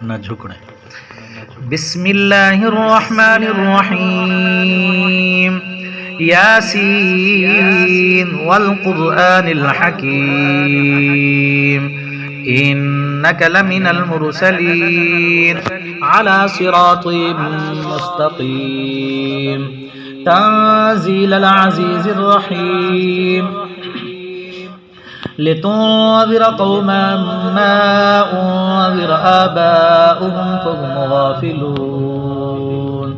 না ঝুঁকড়ে বিসমিল্লাহির রহমানির রহিম ইয়াসিন ওয়াল কুরআনিল হাকীম ইন্নাকা লামিনাল মুরসালিন আলা সিরাতিম মুস্তাকিম তানজিলাল আজিজির রহিম لتنذر قوما ما أنذر آباؤهم فهم غافلون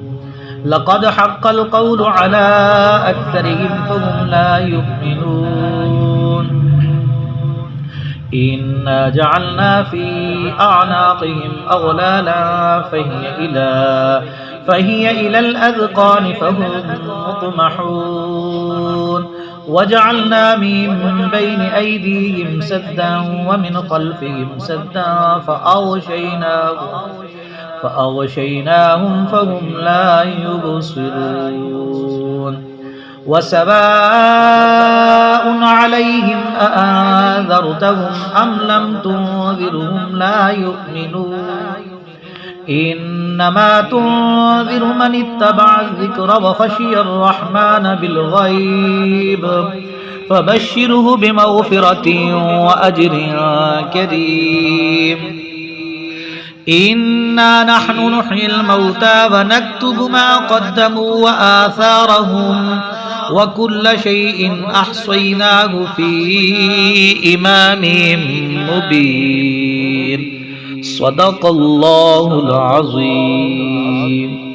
لقد حق القول على أكثرهم فهم لا يؤمنون إنا جعلنا في أعناقهم أغلالا فهي إلى الأذقان فهم مقمحون وجعلنا من بين أيديهم سدا ومن خلفهم سدا فأغشيناهم فهم لا يبصرون وسواء عليهم أأنذرتهم أم لم تنذرهم لا يؤمنون إنما تنذر من اتبع الذكر وخشي الرحمن بالغيب فبشره بمغفرة وأجر كريم إنا نحن نحيي الموتى ونكتب ما قدموا وآثارهم وكل شيء أحصيناه في إمام مبين صدق الله العظيم